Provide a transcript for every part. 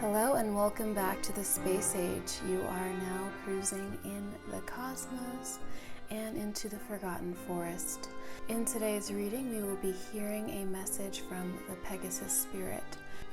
Hello and welcome back to the space age. You are now cruising in the cosmos and into the forgotten forest. In today's reading, we will be hearing a message from the Pegasus spirit.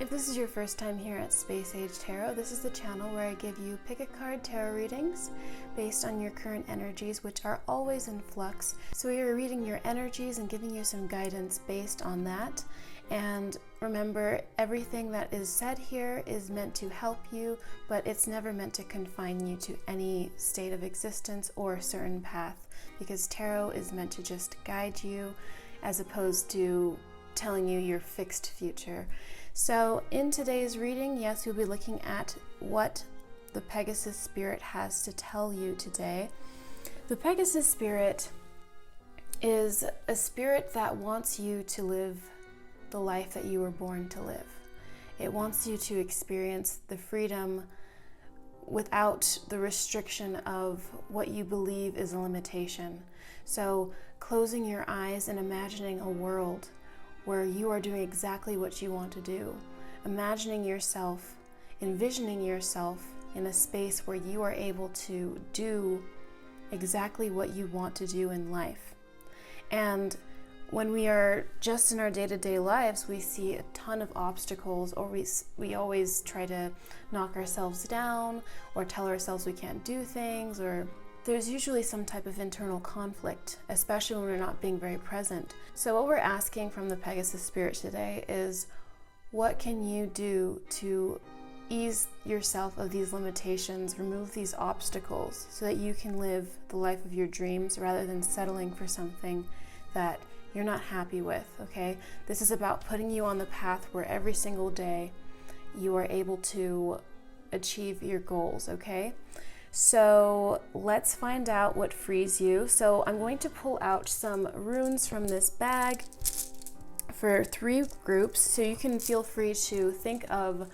If this is your first time here at Space Age Tarot, this is the channel where I give you pick a card tarot readings based on your current energies, which are always in flux. So we are reading your energies and giving you some guidance based on that. And remember, everything that is said here is meant to help you, but it's never meant to confine you to any state of existence or a certain path, because tarot is meant to just guide you as opposed to telling you your fixed future. So in today's reading, yes, we'll be looking at what the Pegasus spirit has to tell you today. The Pegasus spirit is a spirit that wants you to live the life that you were born to live. It wants you to experience the freedom without the restriction of what you believe is a limitation. So closing your eyes and imagining a world where you are doing exactly what you want to do. Imagining yourself, envisioning yourself in a space where you are able to do exactly what you want to do in life. And when we are just in our day-to-day lives, we see a ton of obstacles, or we always try to knock ourselves down or tell ourselves we can't do things, or there's usually some type of internal conflict, especially when we're not being very present. So what we're asking from the Pegasus spirit today is, what can you do to ease yourself of these limitations, remove these obstacles so that you can live the life of your dreams rather than settling for something that you're not happy with, okay? This is about putting you on the path where every single day you are able to achieve your goals, okay? So let's find out what frees you. So I'm going to pull out some runes from this bag for 3 groups. So you can feel free to think of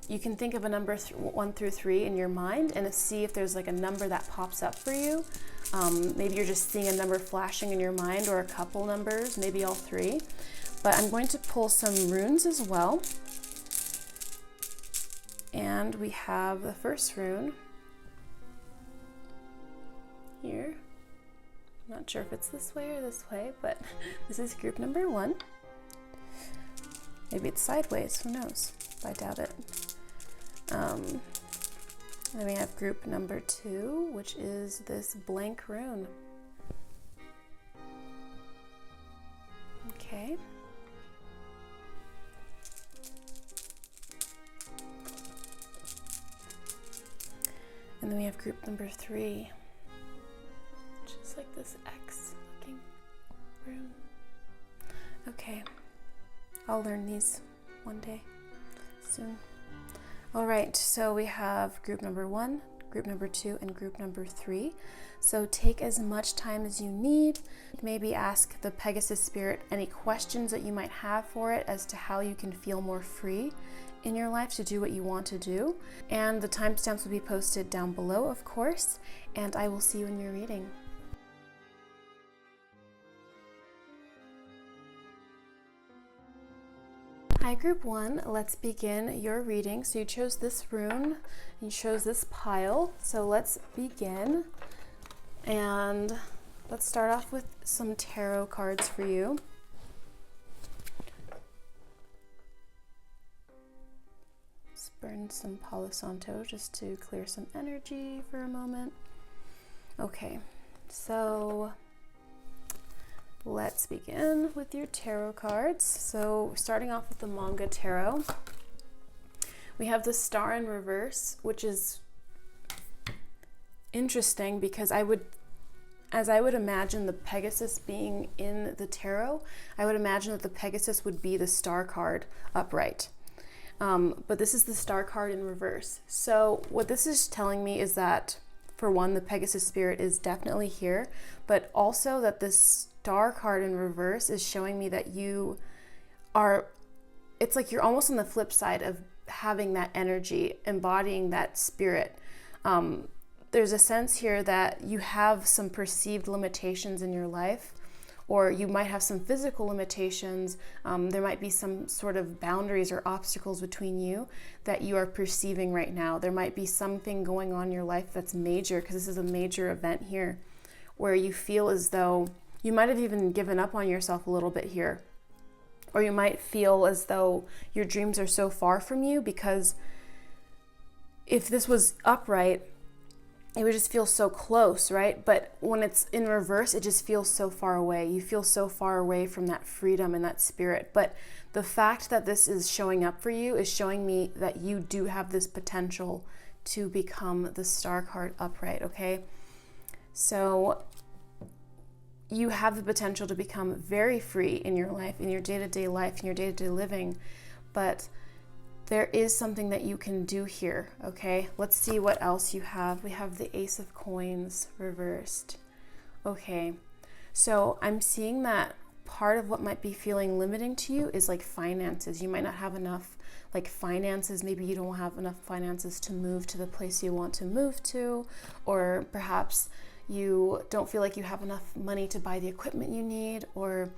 a number 1 through 3 in your mind and see if there's like a number that pops up for you. Maybe you're just seeing a number flashing in your mind, or a couple numbers, maybe all 3. But I'm going to pull some runes as well. And we have the first rune here. I'm not sure if it's this way or this way, but this is group number 1. Maybe it's sideways, who knows? I doubt it. Then we have group number 2, which is this blank rune. Okay. And then we have group number 3, which is like this X looking rune. Okay. I'll learn these one day soon. All right, so we have group number 1, group number 2, and group number 3. So take as much time as you need. Maybe ask the Pegasus spirit any questions that you might have for it as to how you can feel more free in your life to do what you want to do. And the timestamps will be posted down below, of course, and I will see you in your reading. Hi group 1, let's begin your reading. So you chose this rune, you chose this pile, so let's begin. And let's start off with some tarot cards for you. Let's burn some Palo Santo just to clear some energy for a moment. Okay, so let's begin with your tarot cards. So starting off with the manga tarot, we have the Star in reverse, which is interesting because as I would imagine the Pegasus being in the tarot, I would imagine that the Pegasus would be the Star card upright. But this is the Star card in reverse. So what this is telling me is that, for one, the Pegasus spirit is definitely here, but also that this Star card in reverse is showing me that it's like you're almost on the flip side of having that energy, embodying that spirit. There's a sense here that you have some perceived limitations in your life, or you might have some physical limitations. There might be some sort of boundaries or obstacles between you that you are perceiving right now. There might be something going on in your life that's major, because this is a major event here, where you feel as though you might have even given up on yourself a little bit here. Or you might feel as though your dreams are so far from you, because if this was upright, it would just feel so close, right? But when it's in reverse, it just feels so far away. You feel so far away from that freedom and that spirit. But the fact that this is showing up for you is showing me that you do have this potential to become the star card upright, okay? So you have the potential to become very free in your life, in your day-to-day life, in your day-to-day living. But there is something that you can do here, okay? Let's see what else you have. We have the Ace of Coins reversed. Okay, so I'm seeing that part of what might be feeling limiting to you is like finances. You might not have enough like finances. Maybe you don't have enough finances to move to the place you want to move to, or perhaps you don't feel like you have enough money to buy the equipment you need, or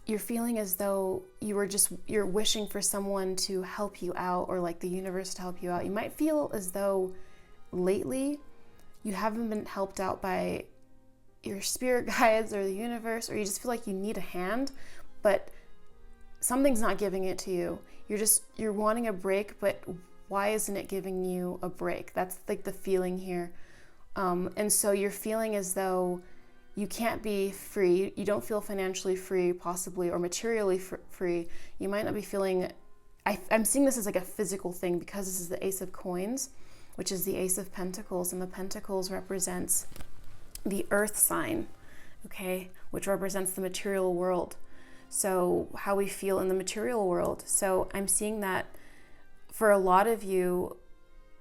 you're feeling as though you're wishing for someone to help you out, or like the universe to help you out. You might feel as though lately you haven't been helped out by your spirit guides or the universe, or you just feel like you need a hand, but something's not giving it to you. You're wanting a break, but why isn't it giving you a break? That's like the feeling here. And so you're feeling as though you can't be free. You don't feel financially free, possibly, or materially free. You might not be feeling, I'm seeing this as like a physical thing, because this is the Ace of Coins, which is the Ace of Pentacles, and the Pentacles represents the earth sign, okay, which represents the material world. So how we feel in the material world. So I'm seeing that for a lot of you,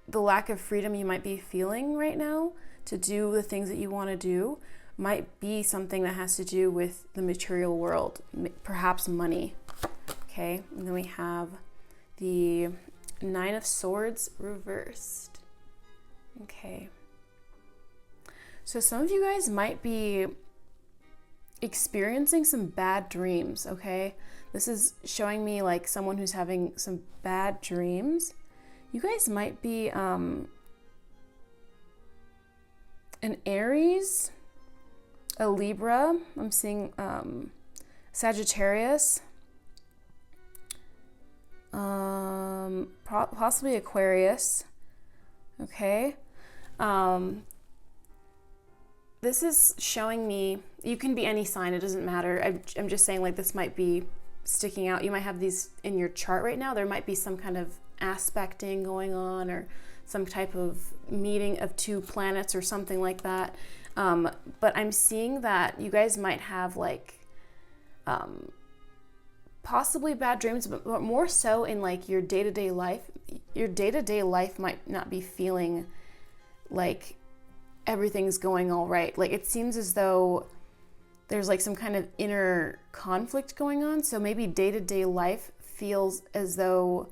the lack of freedom you might be feeling right now to do the things that you want to do might be something that has to do with the material world, perhaps money, okay? And then we have the Nine of Swords reversed, okay? So some of you guys might be experiencing some bad dreams, okay? This is showing me like someone who's having some bad dreams. You guys might be an Aries, a Libra. I'm seeing Sagittarius, possibly Aquarius, okay? This is showing me, you can be any sign, it doesn't matter. I'm just saying, like, this might be sticking out. You might have these in your chart right now. There might be some kind of aspecting going on, or some type of meeting of two planets or something like that. But I'm seeing that you guys might have like possibly bad dreams, but more so in like your day-to-day life. Your day-to-day life might not be feeling like everything's going all right. Like, it seems as though there's like some kind of inner conflict going on. So maybe day-to-day life feels as though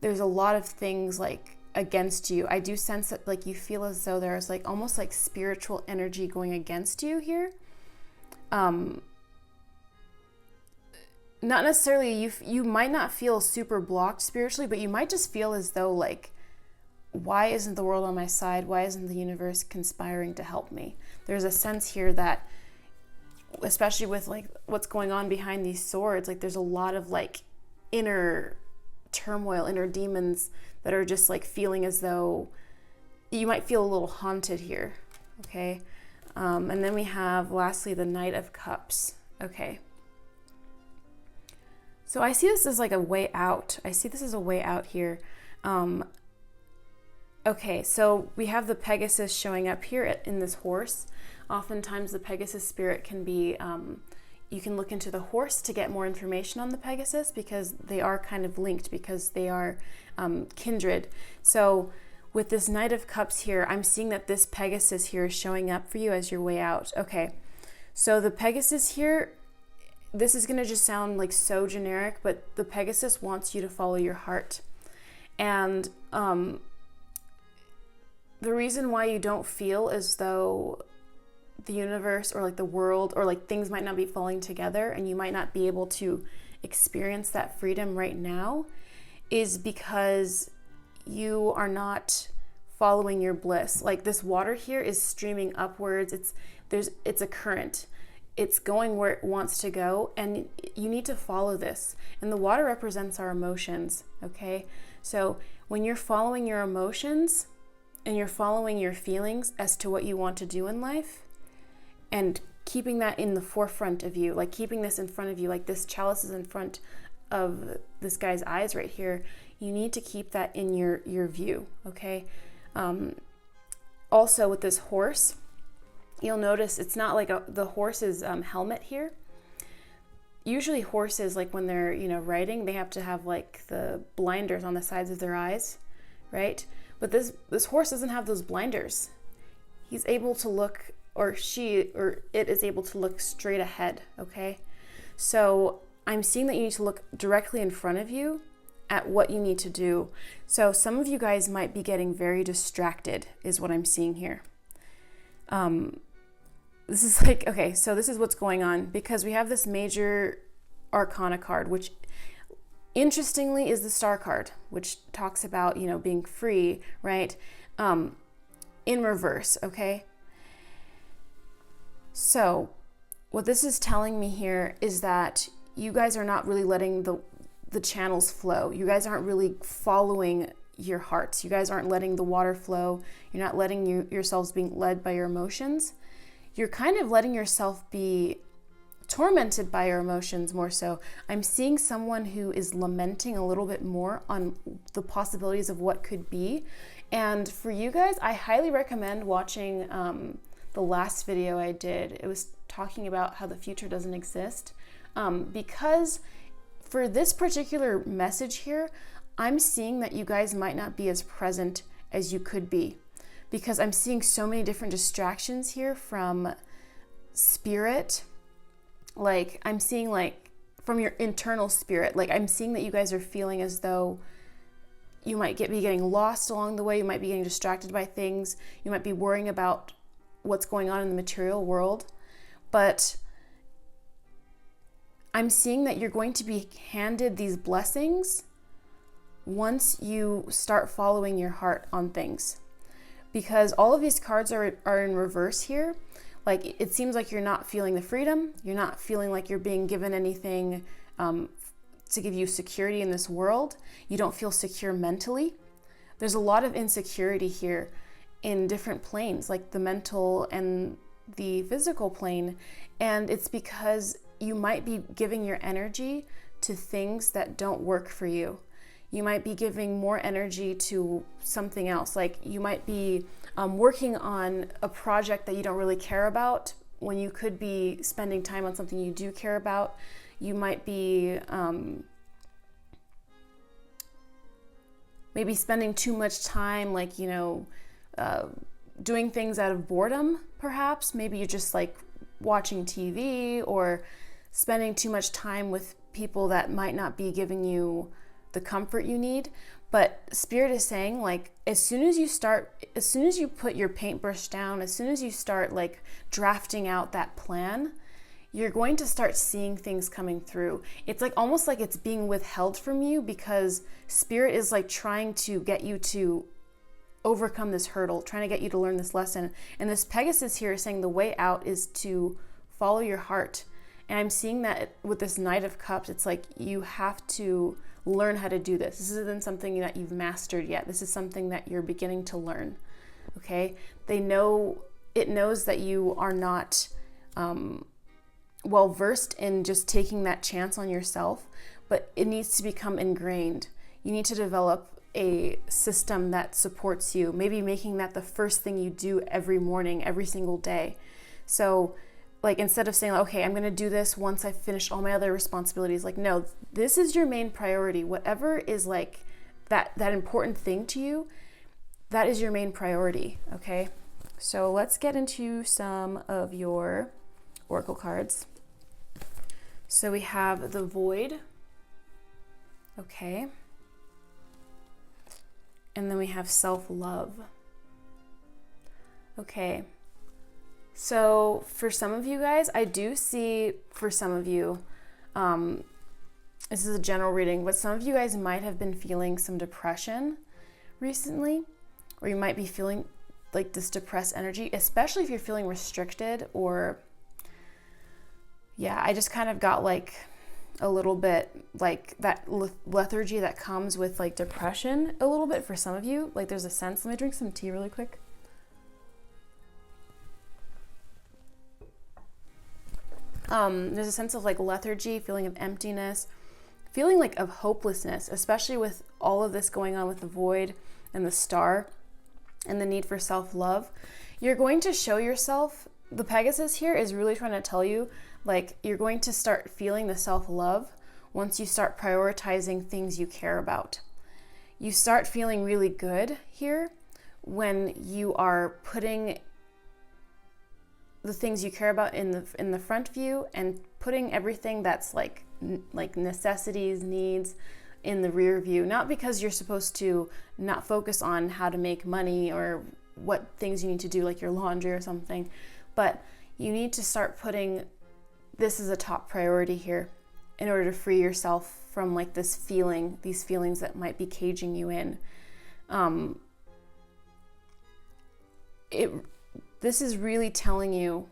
there's a lot of things like against you. I do sense that like you feel as though there's like almost like spiritual energy going against you here. Not necessarily, you might not feel super blocked spiritually, but you might just feel as though like, why isn't the world on my side? Why isn't the universe conspiring to help me? There's a sense here that, especially with like what's going on behind these swords, like there's a lot of like inner turmoil, inner demons that are just like feeling as though you might feel a little haunted here, okay? And then we have lastly the Knight of Cups, okay? So I see this as like a way out. I see this as a way out here. Okay, so we have the Pegasus showing up here in this horse. Oftentimes the Pegasus spirit can be, you can look into the horse to get more information on the Pegasus, because they are kind of linked, because they are kindred. So with this Knight of Cups here, I'm seeing that this Pegasus here is showing up for you as your way out. Okay, so the Pegasus here, this is going to just sound like so generic, but the Pegasus wants you to follow your heart. And the reason why you don't feel as though the universe or like the world or like things might not be falling together and you might not be able to experience that freedom right now is because you are not following your bliss. Like this water here is streaming upwards. It's a current. It's going where it wants to go, and you need to follow this. And the water represents our emotions, okay? So when you're following your emotions and you're following your feelings as to what you want to do in life and keeping that in the forefront of you, like keeping this in front of you, like this chalice is in front of this guy's eyes right here, you need to keep that in your view, okay? Also with this horse, you'll notice it's not like the horse's helmet here. Usually horses, like when they're, riding, they have to have like the blinders on the sides of their eyes, right? But this horse doesn't have those blinders. He's able to look, or it is able to look straight ahead, okay? So I'm seeing that you need to look directly in front of you at what you need to do. So some of you guys might be getting very distracted is what I'm seeing here. This is like, okay, so this is what's going on because we have this major arcana card, which interestingly is the star card, which talks about, being free, right? In reverse, okay? So what this is telling me here is that you guys are not really letting the channels flow. You guys aren't really following your hearts. You guys aren't letting the water flow. You're not letting yourselves being led by your emotions. You're kind of letting yourself be tormented by your emotions more so. I'm seeing someone who is lamenting a little bit more on the possibilities of what could be. And for you guys, I highly recommend watching the last video I did. It was talking about how the future doesn't exist. Because for this particular message here, I'm seeing that you guys might not be as present as you could be. Because I'm seeing so many different distractions here from spirit. Like I'm seeing like from your internal spirit, like I'm seeing that you guys are feeling as though you might be getting lost along the way. You might be getting distracted by things. You might be worrying about what's going on in the material world. But I'm seeing that you're going to be handed these blessings once you start following your heart on things. Because all of these cards are in reverse here. Like it seems like you're not feeling the freedom. You're not feeling like you're being given anything to give you security in this world. You don't feel secure mentally. There's a lot of insecurity here in different planes, like the mental and the physical plane. And it's because you might be giving your energy to things that don't work for you. You might be giving more energy to something else. Like you might be working on a project that you don't really care about when you could be spending time on something you do care about. You might be maybe spending too much time, like, doing things out of boredom, perhaps. Maybe you're just like watching TV or spending too much time with people that might not be giving you the comfort you need. But Spirit is saying, like, as soon as you put your paintbrush down, as soon as you start like drafting out that plan, you're going to start seeing things coming through. It's like almost like it's being withheld from you because Spirit is like trying to get you to overcome this hurdle, trying to get you to learn this lesson. And this Pegasus here is saying the way out is to follow your heart. And I'm seeing that with this Knight of Cups, it's like you have to learn how to do this. This isn't something that you've mastered yet. This is something that you're beginning to learn, okay? It knows that you are not well-versed in just taking that chance on yourself, but it needs to become ingrained. You need to develop a system that supports you, maybe making that the first thing you do every morning, every single day. So like instead of saying, okay, I'm going to do this once I finish all my other responsibilities, like, no, this is your main priority. Whatever is like that important thing to you, that is your main priority, okay? So let's get into some of your oracle cards. So we have the Void, okay? And then we have Self-Love. Okay. So for some of you guys, I do see for some of you, this is a general reading, but some of you guys might have been feeling some depression recently, or you might be feeling like this depressed energy, especially if you're feeling restricted or, yeah, I just kind of got like a little bit like that lethargy that comes with like depression a little bit for some of you. Like there's a sense, let me drink some tea really quick. There's a sense of like lethargy, feeling of emptiness, feeling like of hopelessness, especially with all of this going on with the void and the star and the need for self-love. You're going to show yourself, the Pegasus here is really trying to tell you, like, you're going to start feeling the self-love once you start prioritizing things you care about. You start feeling really good here when you are putting the things you care about in the front view and putting everything that's like necessities, needs in the rear view. Not because you're supposed to not focus on how to make money or what things you need to do, like your laundry or something, but you need to start putting this as a top priority here in order to free yourself from like these feelings that might be caging you in. This is really telling you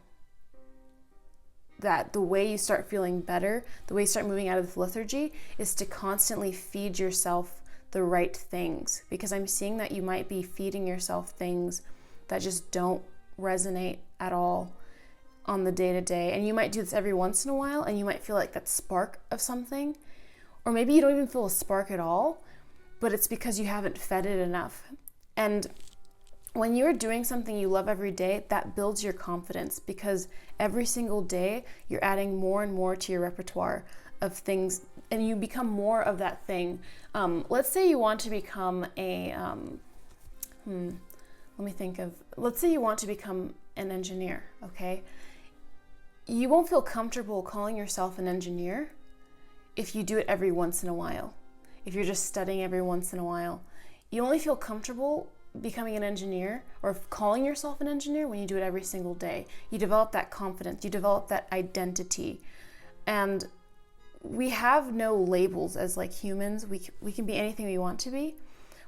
that the way you start feeling better, the way you start moving out of the lethargy, is to constantly feed yourself the right things. Because I'm seeing that you might be feeding yourself things that just don't resonate at all on the day-to-day. And you might do this every once in a while, and you might feel like that spark of something. Or maybe you don't even feel a spark at all, but it's because you haven't fed it enough. And when you're doing something you love every day, that builds your confidence, because every single day you're adding more and more to your repertoire of things, and you become more of that thing. Let's say you want to become let's say you want to become an engineer, okay? You won't feel comfortable calling yourself an engineer if you do it every once in a while. If you're just studying every once in a while, you only feel comfortable becoming an engineer or calling yourself an engineer when you do it every single day. You develop that confidence, you develop that identity. And we have no labels as like humans. We can be anything we want to be,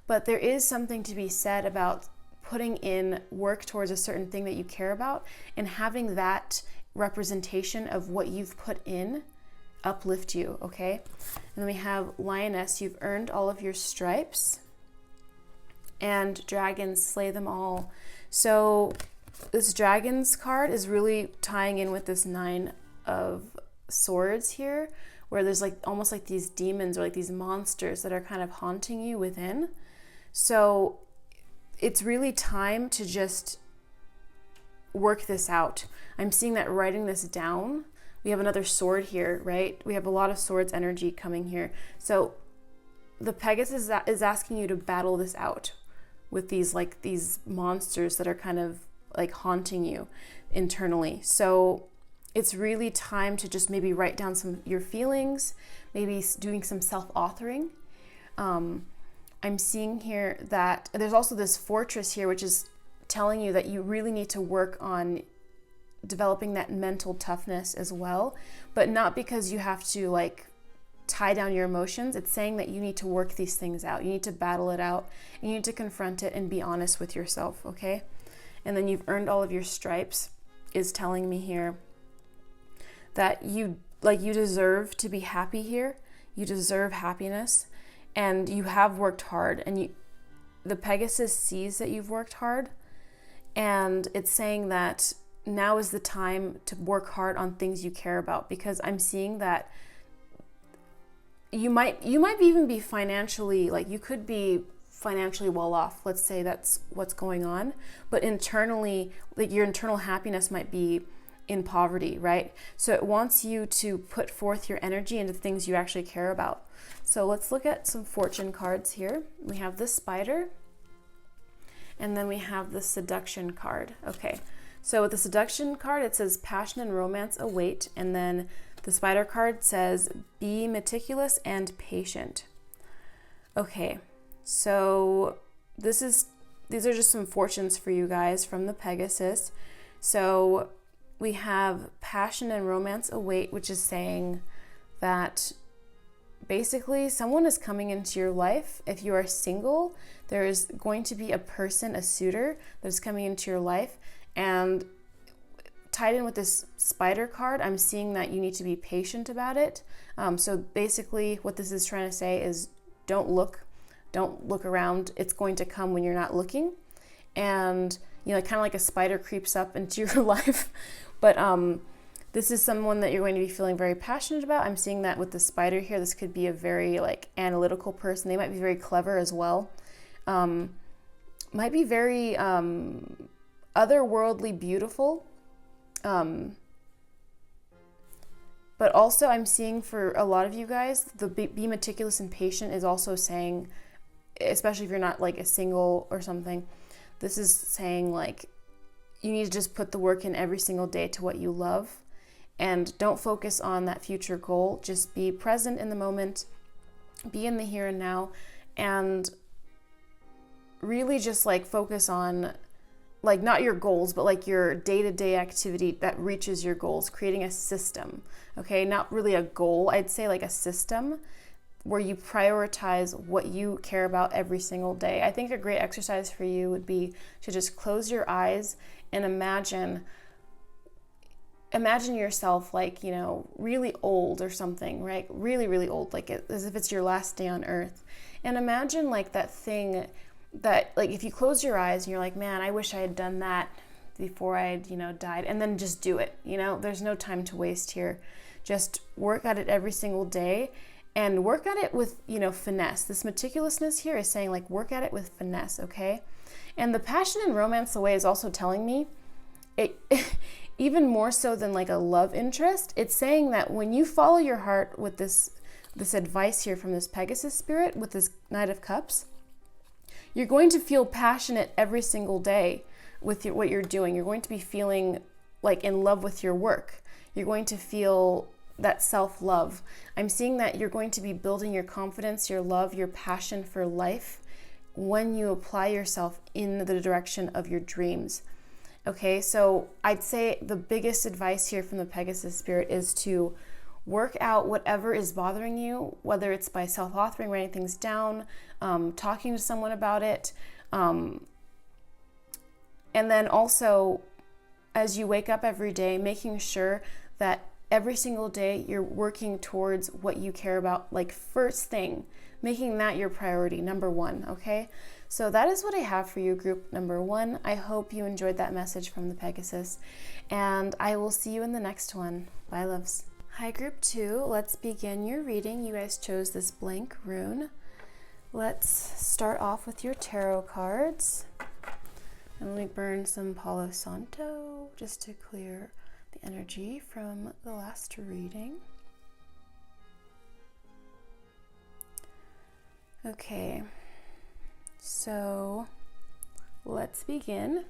but there is something to be said about putting in work towards a certain thing that you care about and having that representation of what you've put in uplift you, okay? And then we have Lioness, you've earned all of your stripes. And dragons, slay them all. So this dragons card is really tying in with this 9 of swords here, where there's like almost like these demons or like these monsters that are kind of haunting you within. So it's really time to just work this out. I'm seeing that writing this down. We have another sword here, right? We have a lot of swords energy coming here. So the Pegasus is asking you to battle this out with these monsters that are kind of like haunting you internally. So it's really time to just maybe write down some your feelings, maybe doing some self-authoring. I'm seeing here that there's also this fortress here, which is telling you that you really need to work on developing that mental toughness as well, but not because you have to like tie down your emotions. It's saying that you need to work these things out. You need to battle it out. You need to confront it and be honest with yourself, okay? And then you've earned all of your stripes is telling me here that you deserve to be happy here. You deserve happiness, and you have worked hard, and the Pegasus sees that you've worked hard, and it's saying that now is the time to work hard on things you care about, because I'm seeing that you might even be financially, like you could be financially well off. Let's say that's what's going on. But internally, like your internal happiness might be in poverty, right? So it wants you to put forth your energy into things you actually care about. So let's look at some fortune cards here. We have the spider, and then we have the seduction card. Okay, so with the seduction card, it says passion and romance await, and then the spider card says, be meticulous and patient. Okay, so these are just some fortunes for you guys from the Pegasus. So we have passion and romance await, which is saying that basically someone is coming into your life. If you are single, there is going to be a person, a suitor, that's coming into your life. And tied in with this spider card, I'm seeing that you need to be patient about it. So basically what this is trying to say is don't look around. It's going to come when you're not looking. And, you know, kind of like a spider creeps up into your life. But this is someone that you're going to be feeling very passionate about. I'm seeing that with the spider here. This could be a very like analytical person. They might be very clever as well. Might be very otherworldly beautiful. But also I'm seeing for a lot of you guys, the be meticulous and patient is also saying, especially if you're not like a single or something, this is saying like you need to just put the work in every single day to what you love, and don't focus on that future goal. Just be present in the moment, be in the here and now, and really just like focus on like not your goals, but like your day-to-day activity that reaches your goals, creating a system, okay? Not really a goal, I'd say like a system where you prioritize what you care about every single day. I think a great exercise for you would be to just close your eyes and imagine yourself like, you know, really old or something, right? Really, really old, like as if it's your last day on earth. And imagine like that thing that, like, if you close your eyes and you're like, man, I wish I had done that before I had, you know, died, and then just do it. You know, there's no time to waste here. Just work at it every single day, and work at it with, you know, finesse. This meticulousness here is saying like work at it with finesse, okay? And the passion and romance away is also telling me, it even more so than like a love interest, it's saying that when you follow your heart with this advice here from this Pegasus spirit with this Knight of Cups, you're going to feel passionate every single day with what you're doing. You're going to be feeling like in love with your work. You're going to feel that self-love. I'm seeing that you're going to be building your confidence, your love, your passion for life when you apply yourself in the direction of your dreams. Okay, so I'd say the biggest advice here from the Pegasus spirit is to work out whatever is bothering you, whether it's by self-authoring, writing things down, talking to someone about it. And then also, as you wake up every day, making sure that every single day you're working towards what you care about, like first thing, making that your priority, number one, okay? So that is what I have for you, group number one. I hope you enjoyed that message from the Pegasus, and I will see you in the next one. Bye, loves. Hi, group two. Let's begin your reading. You guys chose this blank rune. Let's start off with your tarot cards. And let me burn some Palo Santo just to clear the energy from the last reading. Okay, so let's begin.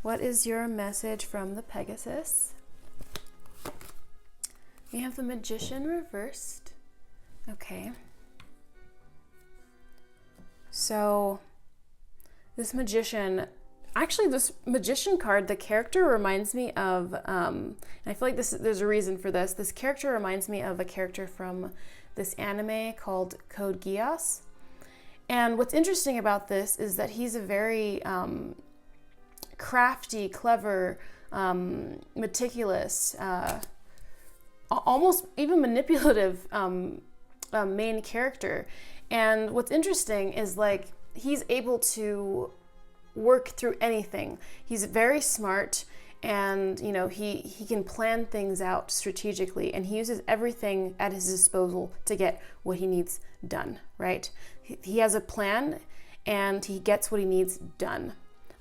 What is your message from the Pegasus? We have the Magician reversed. Okay. So this Magician card, the character reminds me of, and I feel like there's a reason for this. This character reminds me of a character from this anime called Code Geass. And what's interesting about this is that he's a very crafty, clever, meticulous, almost even manipulative main character. And what's interesting is like he's able to work through anything. He's very smart, and you know he can plan things out strategically, and he uses everything at his disposal to get what he needs done, right? He has a plan and he gets what he needs done.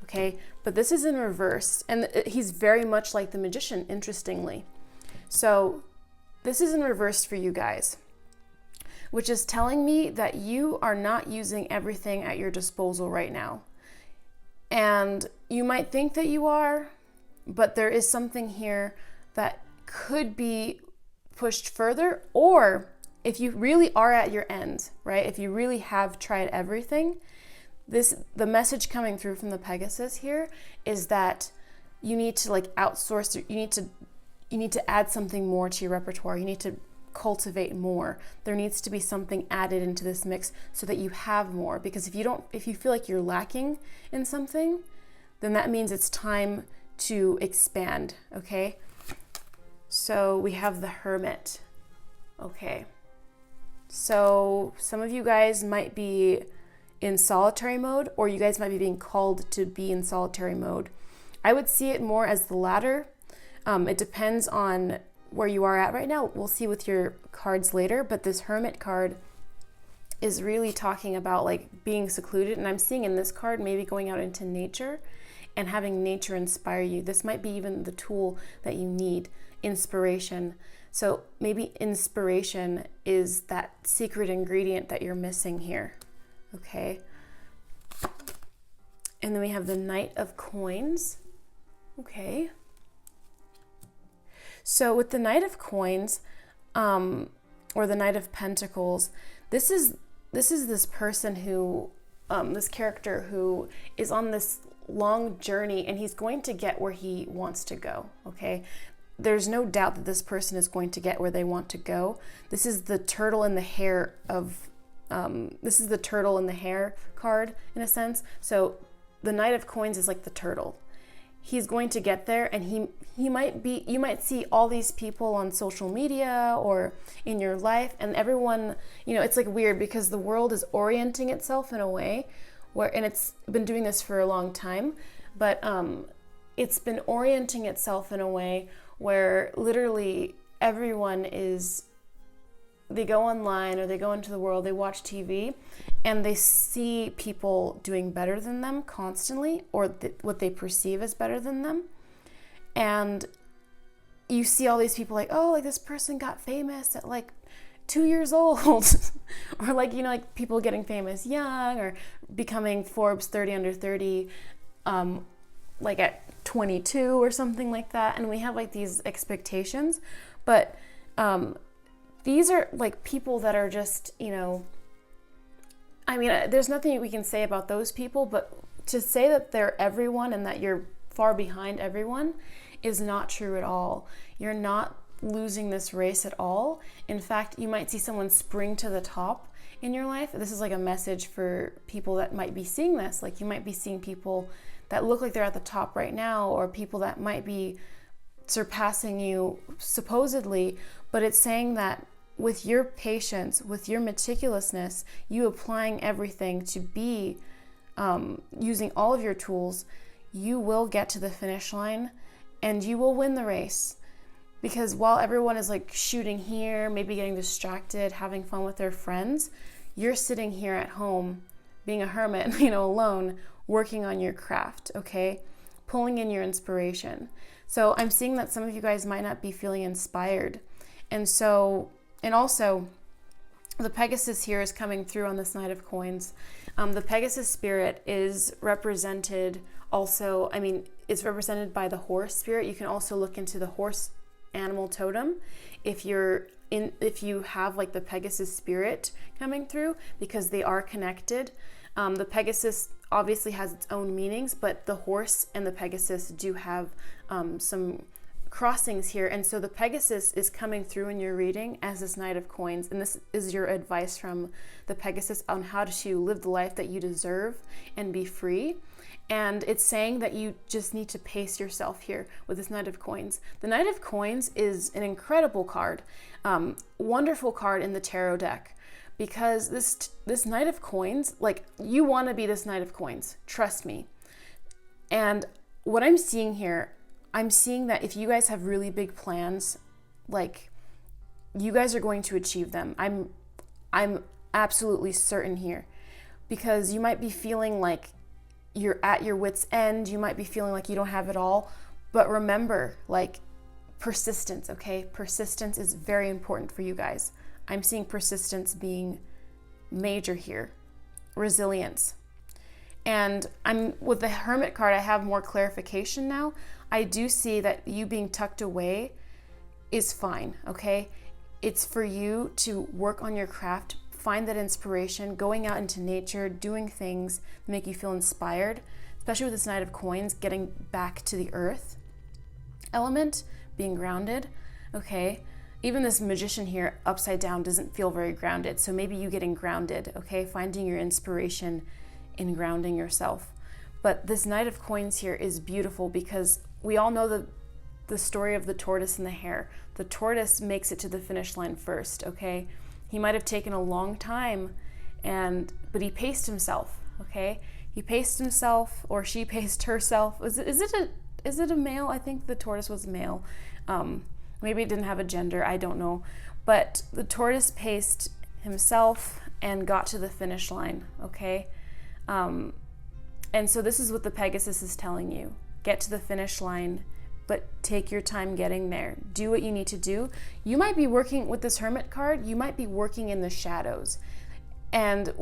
Okay, but this is in reverse, and he's very much like the Magician, interestingly. So this is in reverse for you guys, which is telling me that you are not using everything at your disposal right now. And you might think that you are, but there is something here that could be pushed further, or if you really are at your end, right? If you really have tried everything, the message coming through from the Pegasus here is that you need to like outsource, you need to add something more to your repertoire. You need to cultivate more. There needs to be something added into this mix so that you have more, because if you feel like you're lacking in something, then that means it's time to expand, okay? So we have the Hermit. Okay. So some of you guys might be in solitary mode, or you guys might be being called to be in solitary mode. I would see it more as the latter. It depends on where you are at right now. We'll see with your cards later, but this Hermit card is really talking about like being secluded. And I'm seeing in this card maybe going out into nature and having nature inspire you. This might be even the tool that you need, inspiration. So maybe inspiration is that secret ingredient that you're missing here. Okay. And then we have the Knight of Coins. Okay. So with the Knight of Coins, or the Knight of Pentacles, this is this person who, this character who is on this long journey, and he's going to get where he wants to go. Okay. There's no doubt that this person is going to get where they want to go. This is the turtle in the hair of, this is the turtle in the hair card in a sense. So the Knight of Coins is like the turtle. He's going to get there, and he might be, you might see all these people on social media or in your life, and everyone, it's like weird because the world is orienting itself in a way where, and it's been doing this for a long time, but it's been orienting itself in a way where literally everyone they go online or they go into the world, they watch TV, and they see people doing better than them constantly, or what they perceive as better than them. And you see all these people like, oh, like this person got famous at like 2 years old, or like, like people getting famous young, or becoming Forbes 30 under 30, like at 22 or something like that. And we have like these expectations, but these are like people that are just, there's nothing we can say about those people, but to say that they're everyone and that you're far behind everyone is not true at all. You're not losing this race at all. In fact, you might see someone spring to the top in your life. This is like a message for people that might be seeing this. Like you might be seeing people that look like they're at the top right now, or people that might be surpassing you supposedly, but it's saying that with your patience, with your meticulousness, you applying everything to be using all of your tools, you will get to the finish line and you will win the race. Because while everyone is like shooting here, maybe getting distracted, having fun with their friends, you're sitting here at home being a hermit, alone, working on your craft, okay? Pulling in your inspiration. So I'm seeing that some of you guys might not be feeling inspired. And also, the Pegasus here is coming through on this Knight of Coins. The Pegasus spirit is represented also, it's represented by the horse spirit. You can also look into the horse animal totem if you have like the Pegasus spirit coming through, because they are connected. The Pegasus obviously has its own meanings, but the horse and the Pegasus do have some crossings here. And so the Pegasus is coming through in your reading as this Knight of Coins, and this is your advice from the Pegasus on how to live the life that you deserve and be free. And it's saying that you just need to pace yourself here with this Knight of Coins. The Knight of Coins is an incredible card, wonderful card in the tarot deck, because this Knight of Coins, like, you want to be this Knight of Coins, trust me. And what I'm seeing here, I'm seeing that if you guys have really big plans, like, you guys are going to achieve them. I'm absolutely certain here, because you might be feeling like you're at your wit's end. You might be feeling like you don't have it all, but remember, like, persistence, okay? Persistence is very important for you guys. I'm seeing persistence being major here. Resilience. And with the Hermit card, I have more clarification now. I do see that you being tucked away is fine, okay? It's for you to work on your craft, find that inspiration, going out into nature, doing things that make you feel inspired. especially with this Knight of Coins, getting back to the earth element, being grounded, okay? Even this Magician here upside down doesn't feel very grounded. So maybe you getting grounded, okay? Finding your inspiration in grounding yourself. But this Knight of Coins here is beautiful because we all know the story of the tortoise and the hare. The tortoise makes it to the finish line first, okay? He might have taken a long time, but he paced himself, okay? He paced himself, or she paced herself. Is it a male? I think the tortoise was male. Maybe it didn't have a gender, I don't know. But the tortoise paced himself and got to the finish line, okay? And so this is what the Pegasus is telling you. Get to the finish line, but take your time getting there. Do what you need to do. You might be working with this Hermit card, you might be working in the shadows. And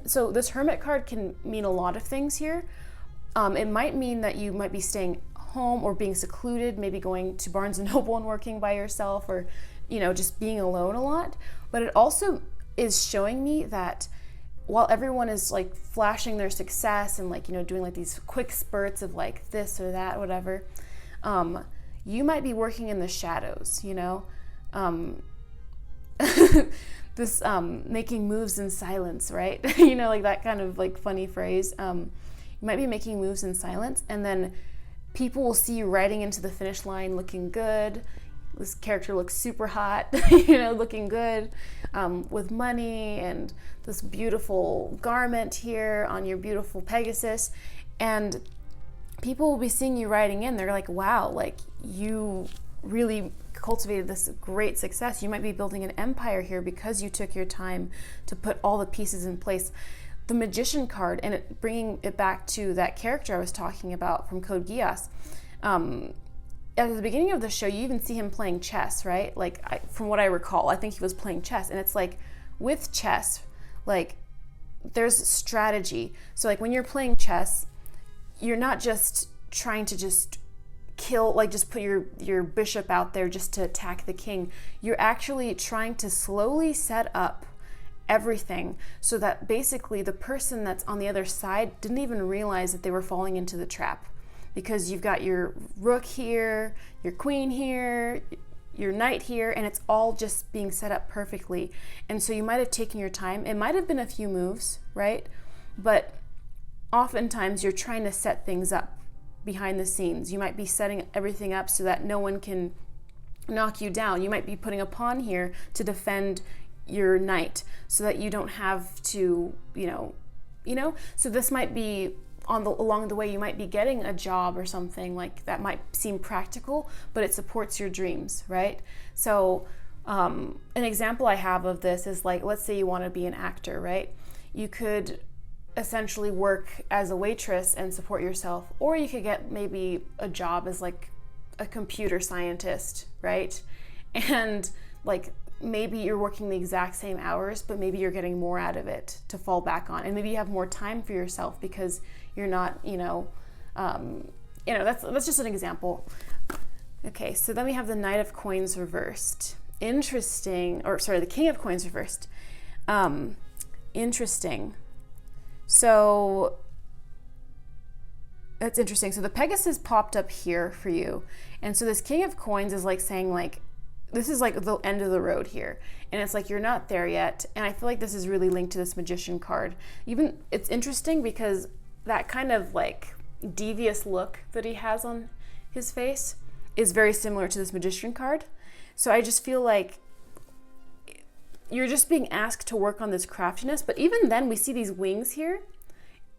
so this Hermit card can mean a lot of things here. It might mean that you might be staying home or being secluded, maybe going to Barnes & Noble and working by yourself, or, just being alone a lot. But it also is showing me that while everyone is like flashing their success and like, doing like these quick spurts of like this or that, whatever, you might be working in the shadows, this making moves in silence, right? Like that kind of like funny phrase. You might be making moves in silence, and then people will see you riding into the finish line looking good. This character looks super hot, looking good, with money and this beautiful garment here on your beautiful Pegasus. And people will be seeing you riding in. They're like, wow, like you really cultivated this great success. You might be building an empire here because you took your time to put all the pieces in place. The Magician card, and bringing it back to that character I was talking about from Code Geass, at the beginning of the show, you even see him playing chess, right? Like, from what I recall, I think he was playing chess. And it's like, with chess, like, there's strategy. So, like, when you're playing chess, you're not just trying to just kill, like, just put your bishop out there just to attack the king. You're actually trying to slowly set up everything so that basically the person that's on the other side didn't even realize that they were falling into the trap. Because you've got your rook here, your queen here, your knight here, and it's all just being set up perfectly. And so you might have taken your time. It might have been a few moves, right? But oftentimes you're trying to set things up behind the scenes. You might be setting everything up so that no one can knock you down. You might be putting a pawn here to defend your knight so that you don't have to, so this might be along the way. You might be getting a job or something like that might seem practical, but it supports your dreams, right? So an example I have of this is like, let's say you want to be an actor, right? You could essentially work as a waitress and support yourself, or you could get maybe a job as like a computer scientist, right? And like maybe you're working the exact same hours, but maybe you're getting more out of it to fall back on, and maybe you have more time for yourself because you're not, that's just an example. Okay, so then we have the Knight of Coins reversed. The King of Coins reversed. Interesting. So that's interesting. So the Pegasus popped up here for you, and so this King of Coins is like saying like, this is like the end of the road here. And it's like, you're not there yet. And I feel like this is really linked to this Magician card. Even it's interesting because that kind of like devious look that he has on his face is very similar to this Magician card. So I just feel like you're just being asked to work on this craftiness. But even then we see these wings here.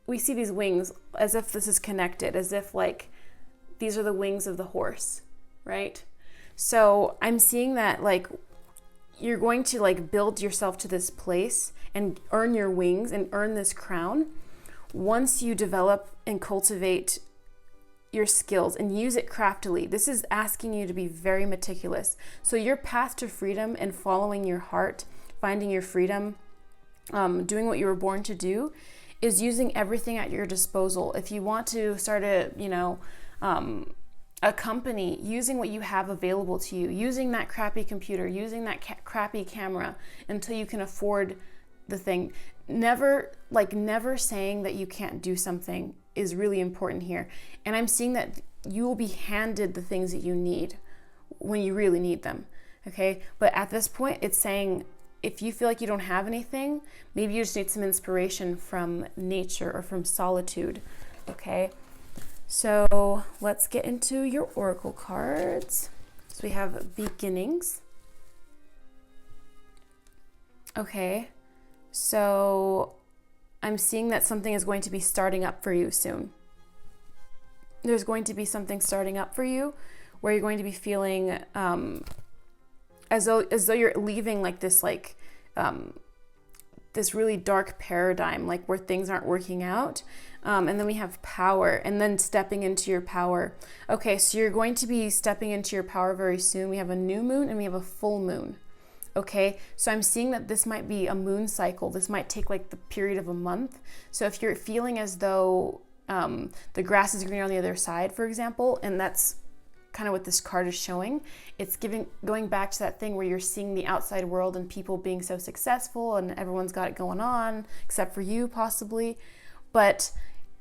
We see these wings as if this is connected, as if like these are the wings of the horse, right? So I'm seeing that like you're going to like build yourself to this place and earn your wings and earn this crown once you develop and cultivate your skills and use it craftily. This is asking you to be very meticulous. So your path to freedom and following your heart, finding your freedom, doing what you were born to do, is using everything at your disposal. If you want to start a company, using what you have available to you, using that crappy computer, using that crappy camera until you can afford the thing. Never saying that you can't do something is really important here. And I'm seeing that you will be handed the things that you need when you really need them. Okay. But at this point, it's saying, if you feel like you don't have anything, maybe you just need some inspiration from nature or from solitude. Okay. So let's get into your oracle cards. So we have beginnings. Okay. So I'm seeing that something is going to be starting up for you soon. There's going to be something starting up for you where you're going to be feeling as though you're leaving like this this really dark paradigm, like where things aren't working out. And then we have power, and then stepping into your power. Okay, so you're going to be stepping into your power very soon. We have a new moon and we have a full moon. Okay, so I'm seeing that this might be a moon cycle. This might take like the period of a month. So if you're feeling as though the grass is greener on the other side, for example, and that's kind of what this card is showing, it's going back to that thing where you're seeing the outside world and people being so successful and everyone's got it going on, except for you possibly. But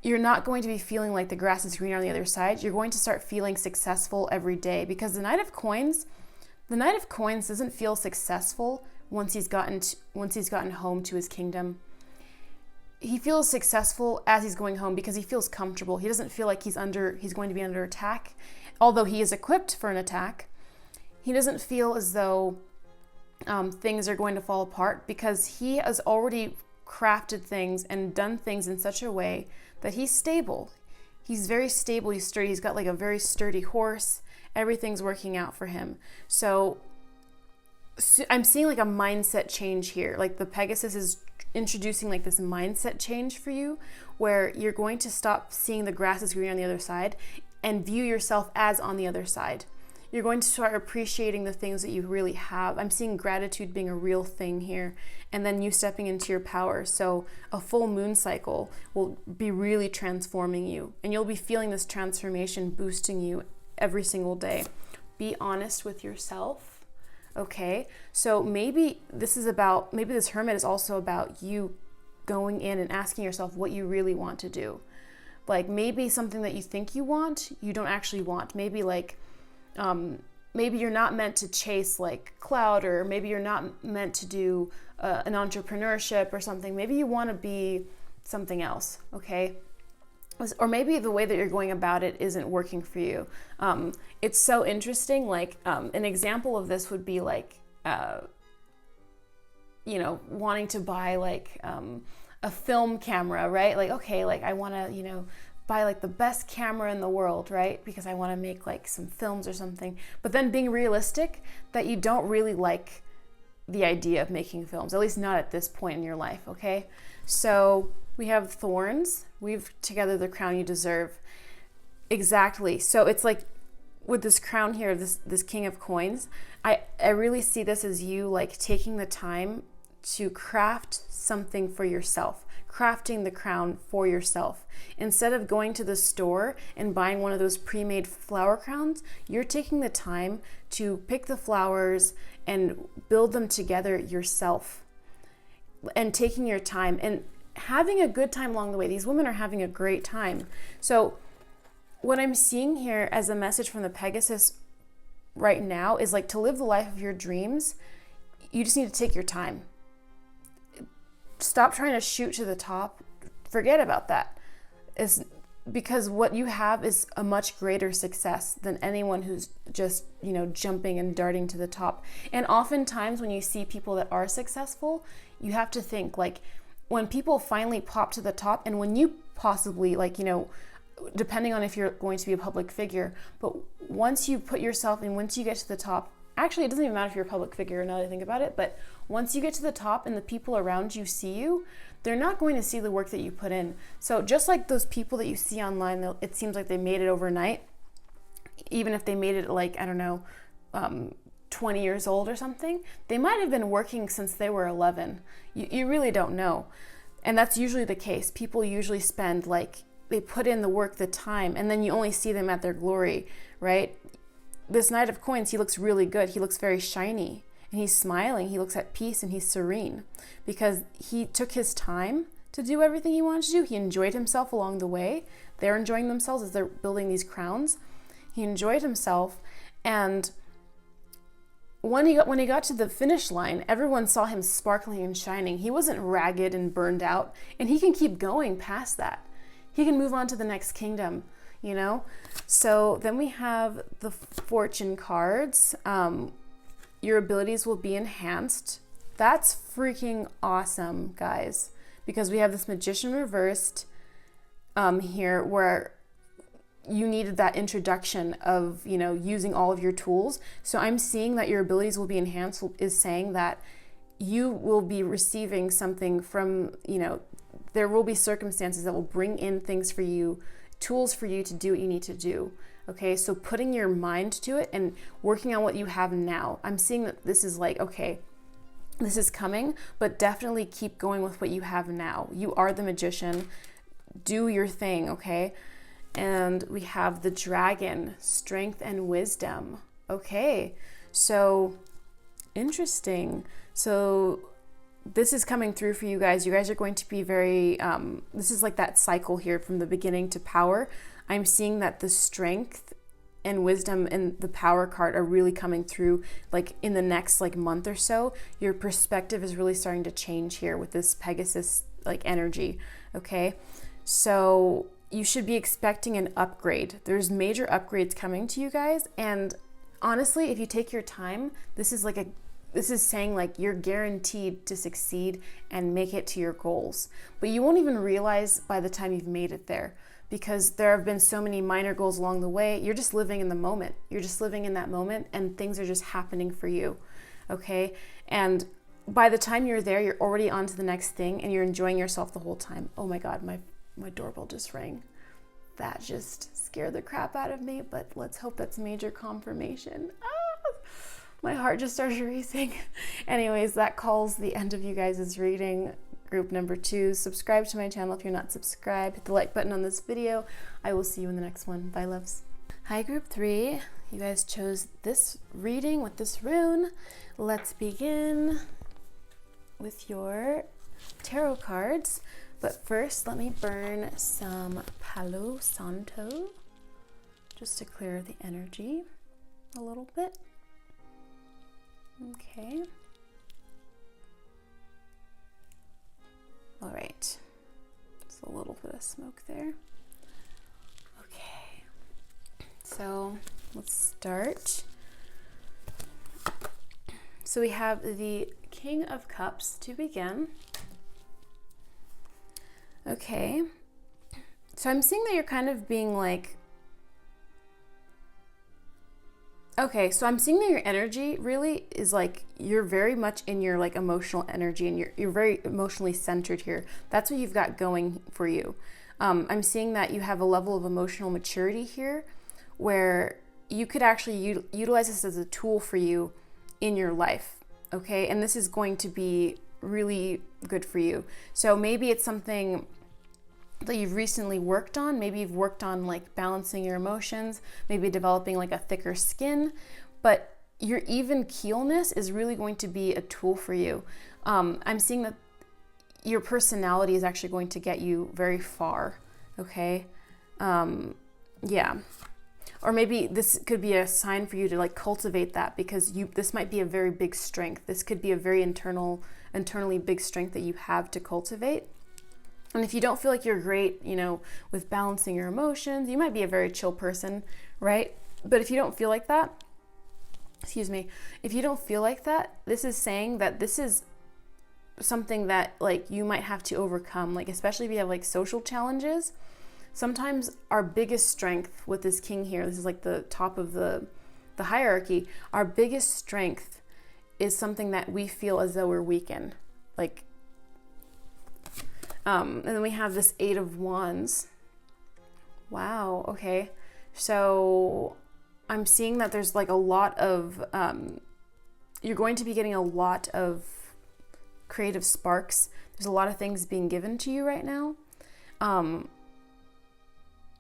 you're not going to be feeling like the grass is greener on the other side. You're going to start feeling successful every day, because the Knight of Coins doesn't feel successful once he's gotten home to his kingdom. He feels successful as he's going home because he feels comfortable. He doesn't feel like he's going to be under attack. Although he is equipped for an attack, he doesn't feel as though things are going to fall apart, because he has already crafted things and done things in such a way that he's stable. He's very stable. He's sturdy. He's got like a very sturdy horse. Everything's working out for him. So I'm seeing like a mindset change here. Like the Pegasus is introducing like this mindset change for you, where you're going to stop seeing the grass is green on the other side and view yourself as on the other side. You're going to start appreciating the things that you really have. I'm seeing gratitude being a real thing here, and then you stepping into your power. So a full moon cycle will be really transforming you, and you'll be feeling this transformation boosting you every single day. Be honest with yourself. Okay, so maybe this hermit is also about you going in and asking yourself what you really want to do. Like maybe something that you think you want, you don't actually want. Maybe like, maybe you're not meant to chase like clout, or maybe you're not meant to do an entrepreneurship or something. Maybe you want to be something else, okay? Or maybe the way that you're going about it isn't working for you. It's so interesting. Like an example of this would be like, wanting to buy like a film camera, right? Like, okay, like I want to, buy like the best camera in the world, right? Because I want to make like some films or something. But then being realistic that you don't really like the idea of making films, at least not at this point in your life, okay? So we have thorns. Weave together the crown you deserve. Exactly. So it's like with this crown here, this King of Coins, I really see this as you like taking the time to craft something for yourself, crafting the crown for yourself. Instead of going to the store and buying one of those pre-made flower crowns, you're taking the time to pick the flowers and build them together yourself, and taking your time and having a good time along the way. These women are having a great time. So what I'm seeing here as a message from the Pegasus right now is like, to live the life of your dreams, you just need to take your time. Stop trying to shoot to the top. Forget about that. It's because what you have is a much greater success than anyone who's just, jumping and darting to the top. And oftentimes when you see people that are successful, you have to think like, when people finally pop to the top, and when you possibly depending on if you're going to be a public figure, but once you put yourself and once you get to the top, actually, it doesn't even matter if you're a public figure or not, I think about it, but once you get to the top and the people around you see you, they're not going to see the work that you put in. So just like those people that you see online, it seems like they made it overnight, even if they made it like, 20 years old or something, they might have been working since they were 11. You really don't know. And that's usually the case. People usually spend they put in the work, the time, and then you only see them at their glory, right? This Knight of Coins, he looks really good. He looks very shiny and he's smiling. He looks at peace and he's serene because he took his time to do everything he wanted to do. He enjoyed himself along the way. They're enjoying themselves as they're building these crowns. He enjoyed himself, and when he got to the finish line, everyone saw him sparkling and shining. He wasn't ragged and burned out, and he can keep going past that. He can move on to the next kingdom, you know? So then we have the fortune cards. Your abilities will be enhanced. That's freaking awesome, guys, because we have this magician reversed here, where you needed that introduction of, you know, using all of your tools. So I'm seeing that your abilities will be enhanced is saying that you will be receiving something from, you know, there will be circumstances that will bring in things for you, tools for you to do what you need to do. Okay, so putting your mind to it and working on what you have now. I'm seeing that this is like, okay, this is coming, but definitely keep going with what you have now. You are the magician. Do your thing, okay? And we have the dragon, strength and wisdom. Okay, so interesting. So this is coming through for you guys. You guys are going to be very, this is like that cycle here from the beginning to power. I'm seeing that the strength and wisdom and the power card are really coming through like in the next like month or so. Your perspective is really starting to change here with this Pegasus like energy, okay? So you should be expecting an upgrade. There's major upgrades coming to you guys. And honestly, if you take your time, this is saying like you're guaranteed to succeed and make it to your goals. But you won't even realize by the time you've made it there, because there have been so many minor goals along the way. You're just living in the moment. You're just living in that moment, and things are just happening for you, okay? And by the time you're there, you're already on to the next thing, and you're enjoying yourself the whole time. Oh my God, my doorbell just rang. That just scared the crap out of me, but let's hope that's major confirmation. My heart just started racing. Anyways, that calls the end of you guys' reading. Group number 2. Subscribe to my channel if you're not subscribed. Hit the like button on this video. I will see you in the next one. Bye, loves. Hi, group 3. You guys chose this reading with this rune. Let's begin with your tarot cards. But first, let me burn some Palo Santo just to clear the energy a little bit. Okay. All right. Just a little bit of smoke there. Okay. So let's start. So we have the King of Cups to begin. Okay, so I'm seeing that you're kind of being like, okay, so I'm seeing that your energy really is like, you're very much in your like emotional energy, and you're very emotionally centered here. That's what you've got going for you. I'm seeing that you have a level of emotional maturity here where you could actually utilize this as a tool for you in your life, okay? And this is going to be really good for you. So maybe it's something that you've recently worked on. Maybe you've worked on like balancing your emotions, maybe developing like a thicker skin, but your even keelness is really going to be a tool for you. I'm seeing that your personality is actually going to get you very far, okay? Yeah. Or maybe this could be a sign for you to like cultivate that, because this might be a very big strength. This could be a very internally big strength that you have to cultivate. And if you don't feel like you're great, you know, with balancing your emotions, you might be a very chill person, right? But if you don't feel like that, if you don't feel like that, this is saying that this is something that like you might have to overcome, like especially if you have like social challenges. Sometimes our biggest strength with this king here, this is like the top of the hierarchy, our biggest strength is something that we feel as though we're weak in. Like, and then we have this 8 of Wands. Wow, okay. So I'm seeing that there's like a lot of, you're going to be getting a lot of creative sparks. There's a lot of things being given to you right now.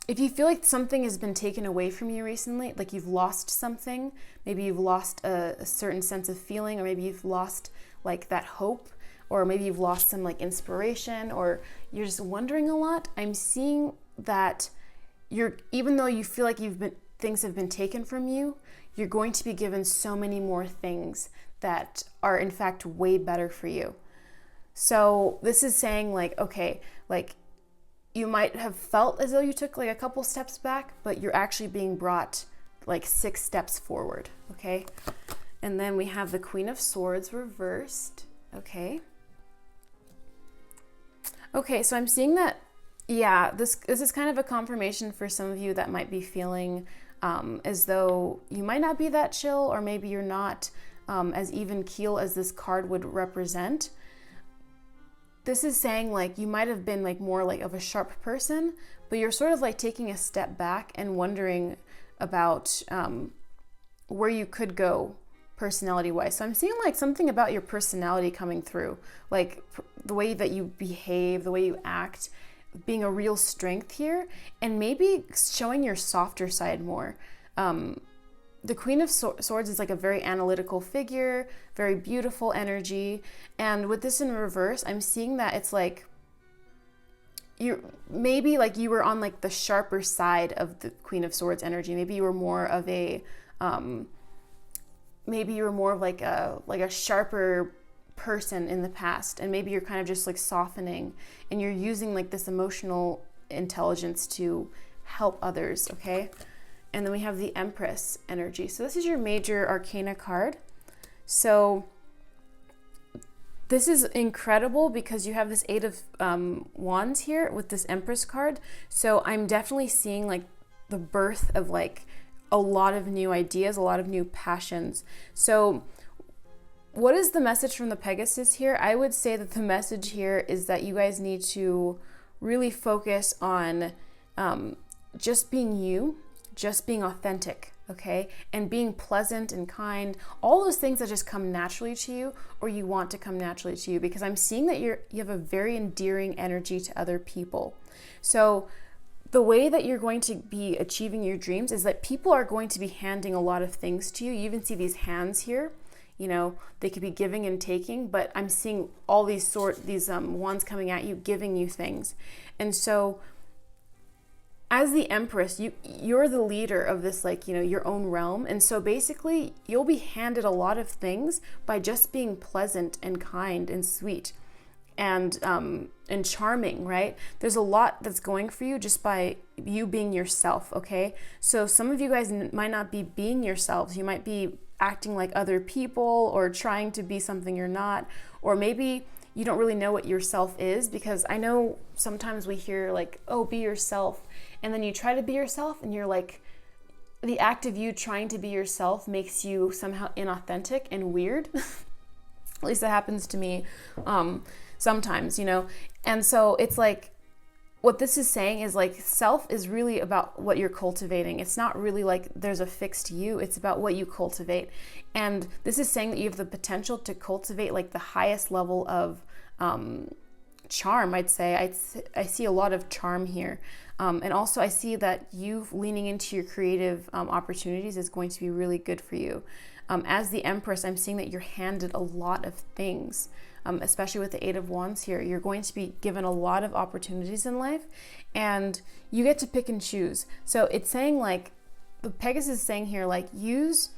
If you feel like something has been taken away from you recently, like you've lost something, maybe you've lost a certain sense of feeling, or maybe you've lost like that hope, or maybe you've lost some like inspiration, or you're just wondering a lot, I'm seeing that even though you feel like things have been taken from you, you're going to be given so many more things that are in fact way better for you. So this is saying like, okay, like you might have felt as though you took like a couple steps back, but you're actually being brought like 6 steps forward, okay? And then we have the Queen of Swords reversed, okay? Okay, so I'm seeing that, yeah, this is kind of a confirmation for some of you that might be feeling as though you might not be that chill, or maybe you're not as even keel as this card would represent. This is saying like you might have been like more like of a sharp person, but you're sort of like taking a step back and wondering about where you could go personality-wise. So I'm seeing like something about your personality coming through, like the way that you behave, the way you act, being a real strength here, and maybe showing your softer side more. The Queen of Swords is like a very analytical figure, very beautiful energy. And with this in reverse, I'm seeing that it's like you were on like the sharper side of the Queen of Swords energy. Maybe you were more of a like a sharper person in the past, and maybe you're kind of just like softening, and you're using like this emotional intelligence to help others, okay? And then we have the Empress energy. So this is your major arcana card. So this is incredible because you have this 8 of Wands here with this Empress card. So I'm definitely seeing like the birth of like a lot of new ideas, a lot of new passions. So what is the message from the Pegasus here? I would say that the message here is that you guys need to really focus on just being you, just being authentic, okay? And being pleasant and kind, all those things that just come naturally to you, or you want to come naturally to you, because I'm seeing that you have a very endearing energy to other people. So the way that you're going to be achieving your dreams is that people are going to be handing a lot of things to you. You even see these hands here. You know, they could be giving and taking, but I'm seeing all these wands coming at you, giving you things. And so as the Empress, you're the leader of this, like, you know, your own realm. And so basically you'll be handed a lot of things by just being pleasant and kind and sweet and charming, right? There's a lot that's going for you just by you being yourself, okay? So some of you guys might not be being yourselves. You might be acting like other people, or trying to be something you're not, or maybe you don't really know what yourself is, because I know sometimes we hear like, oh, be yourself, and then you try to be yourself and you're like, the act of you trying to be yourself makes you somehow inauthentic and weird. At least that happens to me sometimes, you know. And so it's like, what this is saying is like, self is really about what you're cultivating. It's not really like there's a fixed you. It's about what you cultivate. And this is saying that you have the potential to cultivate like the highest level of charm, I'd say. I see a lot of charm here. And also I see that you leaning into your creative opportunities is going to be really good for you. As the Empress, I'm seeing that you're handed a lot of things. Especially with the 8 of Wands here, you're going to be given a lot of opportunities in life, and you get to pick and choose. So it's saying like, the Pegasus is saying here, like, use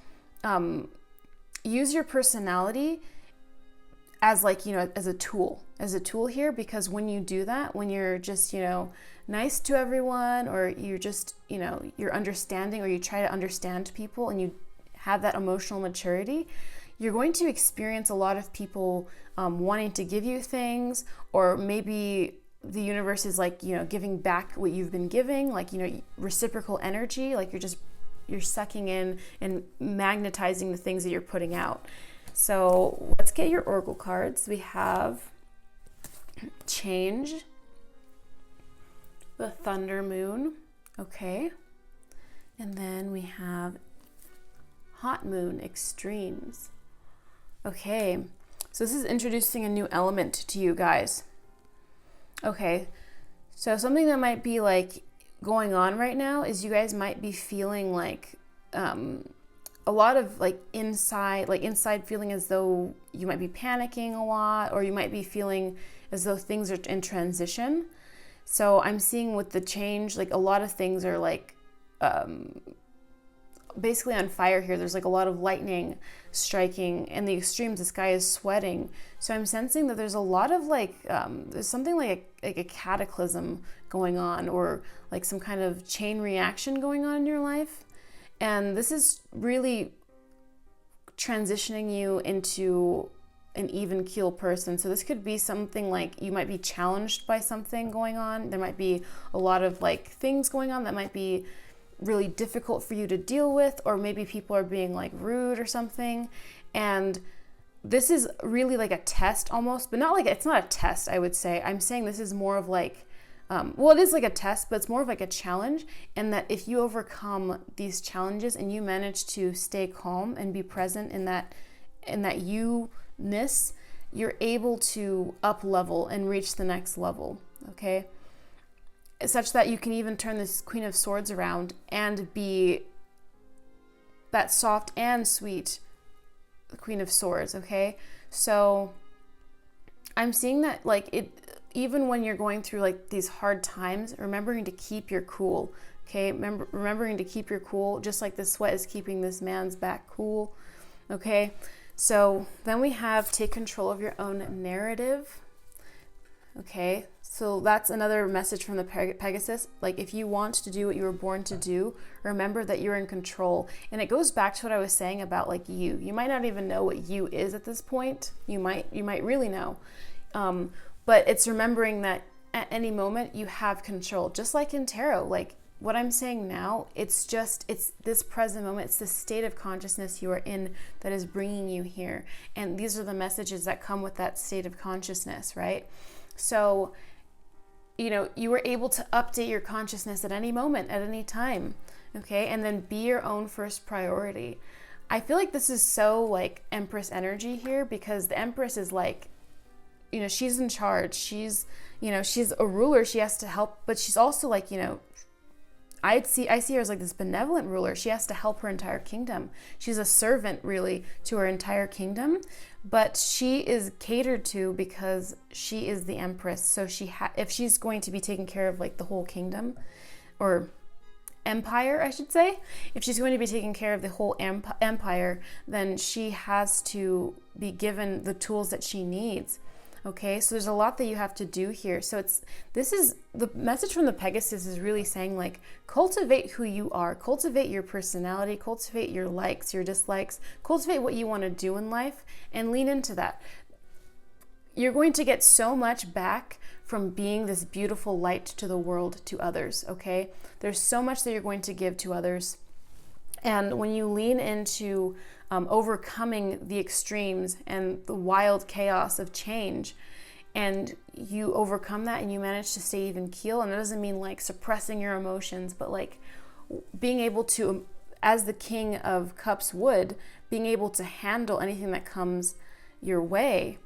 your personality as like, you know, as a tool here, because when you do that, when you're just, you know, nice to everyone, or you're just, you know, you're understanding, or you try to understand people, and you have that emotional maturity, you're going to experience a lot of people wanting to give you things, or maybe the universe is like, you know, giving back what you've been giving, like, you know, reciprocal energy, like you're sucking in and magnetizing the things that you're putting out. So let's get your oracle cards. We have Change, the Thunder Moon, okay, and then we have Hot Moon, Extremes. Okay, so this is introducing a new element to you guys. Okay, so something that might be like going on right now is you guys might be feeling like a lot of inside feeling as though you might be panicking a lot, or you might be feeling as though things are in transition. So I'm seeing with the change, like a lot of things are like basically on fire here. There's like a lot of lightning striking, and the extremes, the sky is sweating. So I'm sensing that there's a lot of there's something like a cataclysm going on, or like some kind of chain reaction going on in your life. And this is really transitioning you into an even keel person. So this could be something like you might be challenged by something going on. There might be a lot of like things going on that might be really difficult for you to deal with, or maybe people are being like rude or something. And this is really like a test almost, but not like, it's not a test, I would say. I'm saying this is more of like, it is like a test, but it's more of like a challenge. And that if you overcome these challenges and you manage to stay calm and be present in that you-ness, you're able to up level and reach the next level, okay? Such that you can even turn this Queen of Swords around and be that soft and sweet Queen of Swords, okay? So I'm seeing that like it, even when you're going through like these hard times, remembering to keep your cool, okay? Remembering to keep your cool, just like the sweat is keeping this man's back cool, okay? So then we have take control of your own narrative. Okay, so that's another message from the Pegasus. Like, if you want to do what you were born to do, remember that you're in control. And it goes back to what I was saying about like you. You might not even know what you is at this point. You might really know. But it's remembering that at any moment you have control. Just like in tarot, like what I'm saying now, it's this present moment. It's the state of consciousness you are in that is bringing you here. And these are the messages that come with that state of consciousness, right? So, you were able to update your consciousness at any moment, at any time, okay? And then be your own first priority. I feel like this is so like Empress energy here, because the Empress is like, she's in charge. She's a ruler. She has to help, but she's also like, I see her as like this benevolent ruler. She has to help her entire kingdom. She's a servant really to her entire kingdom, but she is catered to because she is the Empress. So if she's going to be taking care of like the whole kingdom or empire, I should say, if she's going to be taking care of the whole empire, then she has to be given the tools that she needs. Okay, so there's a lot that you have to do here. So this is the message from the Pegasus is really saying like, cultivate who you are, cultivate your personality, cultivate your likes, your dislikes, cultivate what you want to do in life, and lean into that. You're going to get so much back from being this beautiful light to the world, to others, okay? There's so much that you're going to give to others. And when you lean into overcoming the extremes and the wild chaos of change, and you overcome that and you manage to stay even keel, and that doesn't mean like suppressing your emotions, but like being able to, as the King of Cups would, being able to handle anything that comes your way,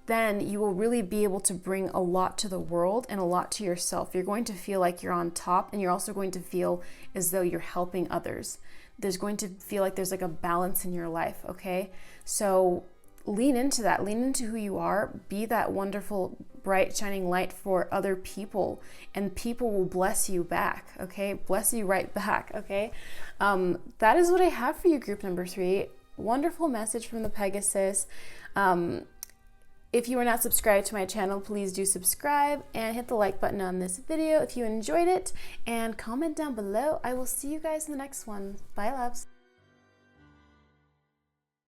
then you will really be able to bring a lot to the world and a lot to yourself. You're going to feel like you're on top, and you're also going to feel as though you're helping others. There's going to feel like there's like a balance in your life, okay? So lean into that. Lean into who you are. Be that wonderful, bright, shining light for other people, and people will bless you back, okay? Bless you right back, okay? That is what I have for you, group number 3. Wonderful message from the Pegasus. If you are not subscribed to my channel, please do subscribe and hit the like button on this video if you enjoyed it, and comment down below. I will see you guys in the next one. Bye, loves.